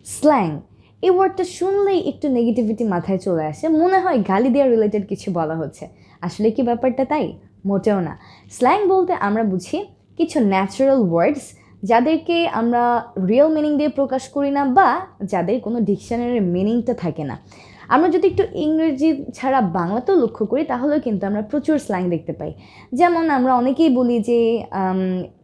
Slang, এই ওয়ার্ডটা শুনলেই একটু নেগেটিভিটি মাথায় চলে আসে, মনে হয় গালি দেওয়া রিলেটেড কিছু বলা হচ্ছে। আসলে কি ব্যাপারটা তাই? মোটেও না। স্ল্যাং বলতে আমরা বুঝি কিছু ন্যাচারাল ওয়ার্ডস যাদেরকে আমরা রিয়েল মিনিং দিয়ে প্রকাশ করি না, বা যাদের কোনো ডিকশনারির মিনিংটা থাকে না। আমরা যদি একটু ইংরেজি ছাড়া বাংলাতেও লক্ষ্য করি তাহলে কিন্তু আমরা প্রচুর স্ল্যাং দেখতে পাই। যেমন আমরা অনেকেই বলি যে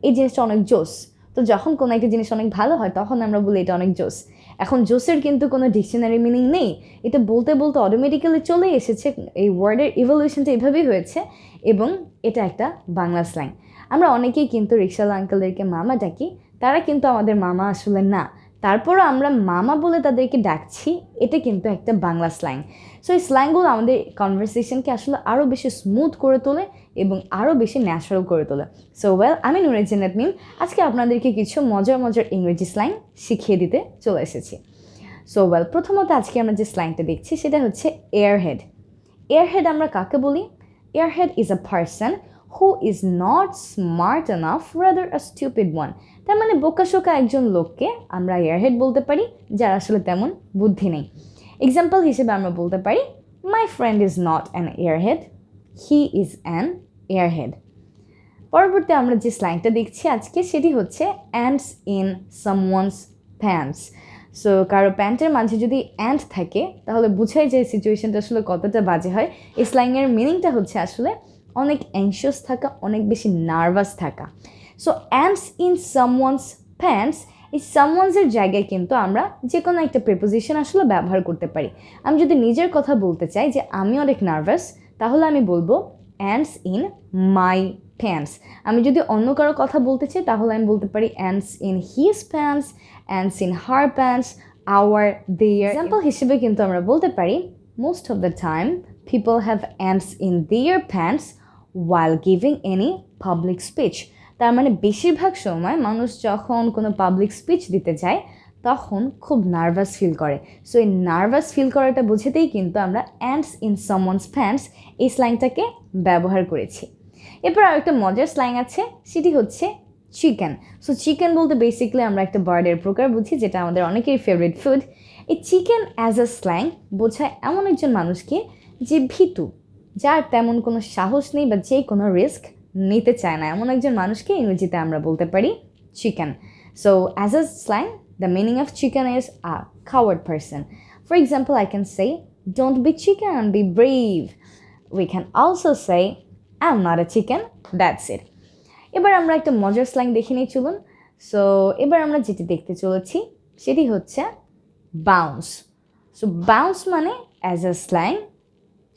এই জিনিসটা অনেক জোস। তো যখন কোনো একটা জিনিস অনেক ভালো হয় তখন আমরা বলি এটা অনেক জোস। এখন জোসের কিন্তু কোনো ডিকশনারি মিনিং নেই, এটা বলতে বলতে অটোমেটিক্যালি চলে এসেছে, এই ওয়ার্ডের ইভলিউশনটা এভাবেই হয়েছে, এবং এটা একটা বাংলা স্ল্যাং। আমরা অনেকেই কিন্তু রিক্সাওয়ালা আঙ্কেলদেরকে মামা ডাকি, তারা কিন্তু আমাদের মামা আসলে না, তারপরও আমরা মামা বলে তাদেরকে ডাকছি, এটা কিন্তু একটা বাংলা স্ল্যাং। সো এই স্ল্যাংগুলো আমাদের কনভারসেশনকে আসলে আরও বেশি স্মুথ করে তোলে এবং আরও বেশি ন্যাচারাল করে তোলে। সো আমি নুরে জান্নাত মিম, আজকে আপনাদেরকে কিছু মজার মজার ইংরেজি স্ল্যাং শিখিয়ে দিতে চলে এসেছি। সো প্রথমত আজকে আমরা যে স্ল্যাংটা দেখছি সেটা হচ্ছে এয়ারহেড। এয়ারহেড আমরা কাকে বলি? Airhead is a person who is not smart enough, rather a stupid one. তার মানে বোকাশোকা একজন লোককে আমরা এয়ারহেড বলতে পারি, যার আসলে তেমন বুদ্ধি নেই। এক্সাম্পল হিসেবে আমরা বলতে পারি, my friend is not an airhead, he is an airhead. পরবর্তী আমরা যে স্ল্যাংটা দেখছি আজকে সেটি হচ্ছে ants in someone's pants. So কারো প্যান্টের মাঝে যদি অ্যান্ট থাকে তাহলে বুঝাই যায় সিচুয়েশনটা আসলে কতটা বাজে হয়। এই স্ল্যাংয়ের মিনিংটা হচ্ছে আসলে অনেক অ্যাংশিয়াস থাকা, অনেক বেশি নার্ভাস থাকা। So ants in someone's pants, এই সামওয়ানসের জায়গায় কিন্তু আমরা যে কোনো একটা প্রিপোজিশন আসলে ব্যবহার করতে পারি। আমি যদি নিজের কথা বলতে চাই যে আমি অনেক নার্ভাস, তাহলে আমি বলবো অ্যান্টস ইন মাই প্যান্টস। আমি যদি অন্য কারো কথা বলতে চাই তাহলে আমি বলতে পারি ants in his pants, ants in her pants, our, their. Example হিসেবে কিন্তু আমরা বলতে পারি, most of the time people have ants in their pants while giving any public speech। তার মানে বেশিরভাগ সময় মানুষ যখন কোনো পাবলিক স্পিচ দিতে যায় তখন খুব নার্ভাস ফিল করে। সো এই নার্ভাস ফিল করাটা বোঝাতেই কিন্তু আমরা অ্যান্টস ইন সামওয়ানস প্যান্টস এই স্ল্যাংটাকে ব্যবহার করেছি। এরপর আরেকটা মজার স্ল্যাং আছে, সেটি হচ্ছে চিকেন। সো চিকেন বলতে বেসিক্যালি আমরা একটা বার্ডের প্রকার বুঝি, যেটা আমাদের অনেকেরই ফেভারিট ফুড। এই চিকেন অ্যাজ আ স্ল্যাং বোঝায় এমন একজন মানুষকে যে ভীতু, যার তেমন কোনো সাহস নেই বা যে কোনো রিস্ক নিতে চায় না, এমন একজন মানুষকে ইংরেজিতে আমরা বলতে পারি chicken. So as a slang, the meaning of chicken is a coward person. For example, I can say don't be chicken, B brave. We can also say I am not a chicken, that's it. এবার আমরা একটা মজার slang দেখে নিই, চলুন। So এবার আমরা যেটি দেখতে চলেছি সেটি হচ্ছে বাউন্স। সো বাউন্স মানে অ্যাজ আ স্ল্যাং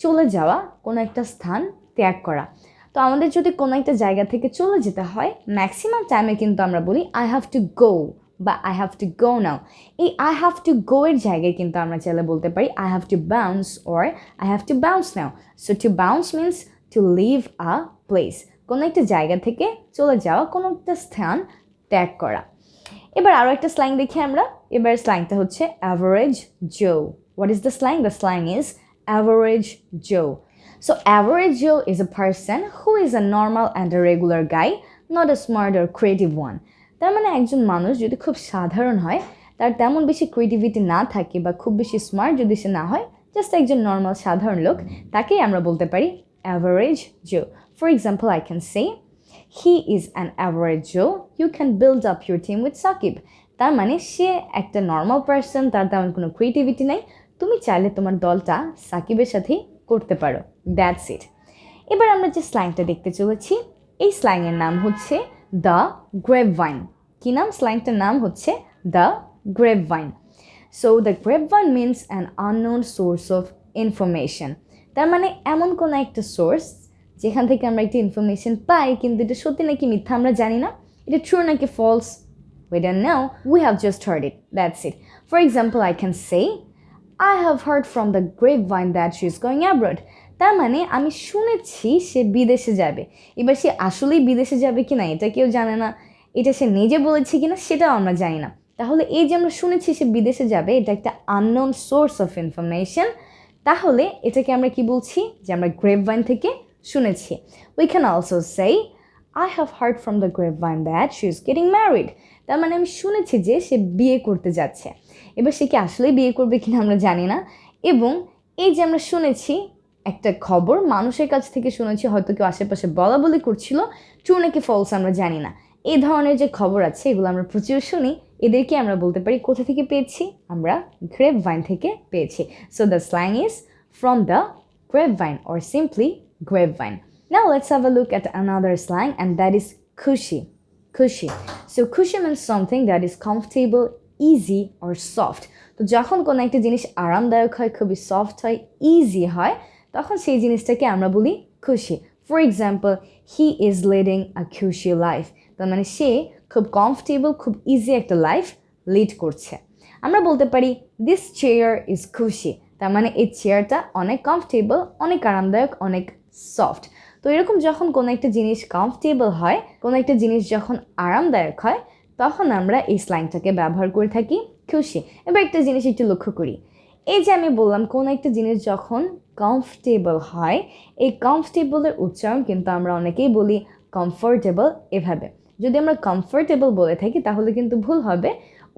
চলে যাওয়া, কোনো একটা স্থান ত্যাগ করা। তো আমাদের যদি কোনো একটা জায়গা থেকে চলে যেতে হয়, ম্যাক্সিমাম টাইমে কিন্তু আমরা বলি আই হ্যাভ টু গো বা আই হ্যাভ টু গো নাও। এই আই হ্যাভ টু গো এর জায়গায় কিন্তু আমরা চাইলে বলতে পারি I have to bounce or I have to bounce now. So to bounce means to leave a place, কোনো একটা জায়গা থেকে চলে যাওয়া, কোনো একটা স্থান ত্যাগ করা। এবার আরও একটা স্ল্যাং দেখি আমরা। এবার স্ল্যাংটা হচ্ছে average Joe. What is the slang? The slang is average Joe. So average Joe is a person who is a normal and a regular guy, not a smart or creative one. তার মানে একজন মানুষ যদি খুব সাধারণ হয়, তার তেমন বেশি ক্রিয়েটিভিটি না থাকে বা খুব বেশি স্মার্ট যদি সে না হয়, জাস্ট একজন নর্মাল সাধারণ লোক, তাকেই আমরা বলতে পারি average Joe. For example, I can say he is an average Joe, you can build up your team with Sakib. তার মানে সে একটা নর্মাল পারসন, তার তেমন কোনো ক্রিয়েটিভিটি নাই, তুমি চাইলে তোমার দলটা সাকিবের সাথেই করতে পারো, দ্যাটস ইট। এবার আমরা যে স্ল্যাংটা দেখতে চলেছি এই স্ল্যাংয়ের নাম হচ্ছে দ্য গ্রেপভাইন। কী নাম? স্ল্যাংটার নাম হচ্ছে the grapevine. So the grapevine means an unknown source of information. তার মানে এমন কোনো একটা সোর্স যেখান থেকে আমরা একটা ইনফরমেশন পাই, কিন্তু এটা সত্যি নাকি মিথ্যা আমরা জানি না, এটা ট্রু নাকি false we don't know, we have just heard it, that's it. For example, I can say I have heard from the grapevine that she is going abroad. তার মানে আমি শুনেছি সে বিদেশে যাবে। এবার সে আসলেই বিদেশে যাবে কিনা এটা কেউ জানে না, এটা সে নিজে বলেছে কিনা সেটাও আমরা জানি না। তাহলে এই যে আমরা শুনেছি সে বিদেশে যাবে, এটা একটা আননোন সোর্স অফ ইনফরমেশন। তাহলে এটাকে আমরা কি বলছি? যে আমরা গ্রেপভাইন থেকে শুনেছি। We can also say I have heard from the grapevine that she is getting married. তার মানে আমি শুনেছি যে সে বিয়ে করতে যাচ্ছে। এবার সে কি আসলেই বিয়ে করবে কিনা আমরা জানি না। এবং এই যে আমরা শুনেছি একটা খবর মানুষের কাছ থেকে শুনেছি, হয়তো কেউ আশেপাশে বলা বলি করছিল, ট্রু নাকি ফলস আমরা জানি না। এই ধরনের যে খবর আছে এগুলো আমরা প্রচুর শুনি, এদেরকে আমরা বলতে পারি কোথা থেকে পেয়েছি, আমরা গ্রেপভাইন থেকে পেয়েছি। So the slang is from the grapevine or simply grapevine. Now let's have a look at another slang, and that is cushy. Cushy. So cushy means something that is comfortable, easy or soft. তো যখন কোনো একটা জিনিস আরামদায়ক হয়, খুবই soft হয়, easy হয়, তখন সেই জিনিসটাকে আমরা বলি খুশি। For example, he is leading a খুশি লাইফ। তার মানে সে খুব কমফর্টেবল, খুব ইজি একটা লাইফ লিড করছে। আমরা বলতে পারি দিস চেয়ার ইজ খুশি। তার মানে এই চেয়ারটা অনেক কমফর্টেবল, অনেক আরামদায়ক, অনেক সফট। তো এরকম যখন কোনো একটা জিনিস কমফর্টেবল হয়, কোনো একটা জিনিস যখন আরামদায়ক হয়, তখন আমরা এই স্ল্যাংটাকে ব্যবহার করে থাকি খুশি। এবার একটা জিনিস একটু লক্ষ্য করি, এই যে আমি বললাম কোনো একটা জিনিস যখন কমফর্টেবল হয়, এই কমফর্টেবলের উচ্চারণ কিন্তু আমরা অনেকেই বলি কমফোর্টেবল এভাবে। যদি আমরা কমফোর্টেবল বলে থাকি তাহলে কিন্তু ভুল হবে,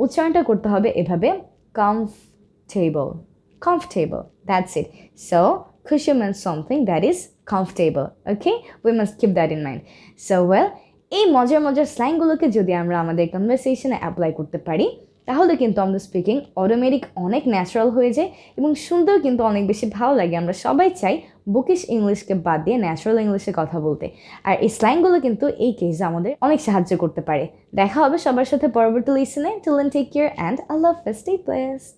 উচ্চারণটা করতে হবে এভাবে, comfortable. Comfortable. That's it. So, cushy means something that is comfortable. Okay? We must keep that in mind. So, well, এই মজার মজার স্ল্যাংগুলোকে যদি আমরা আমাদের কনভারসেশনে অ্যাপ্লাই করতে পারি, তাহলে কিন্তু আমাদের স্পিকিং অটোমেটিক অনেক ন্যাচারাল হয়ে যায় এবং শুনতেও কিন্তু অনেক বেশি ভালো লাগে। আমরা সবাই চাই বুকিশ ইংলিশকে বাদ দিয়ে ন্যাচারাল ইংলিশে কথা বলতে। আর এই স্ল্যাংগুলো কিন্তু এই কেসে আমাদের অনেক সাহায্য করতে পারে। দেখা হবে সবার সাথে পরবর্তী লিসনে। Till then take care and আল্লাহ হাফেজ, স্টে ব্লেসড।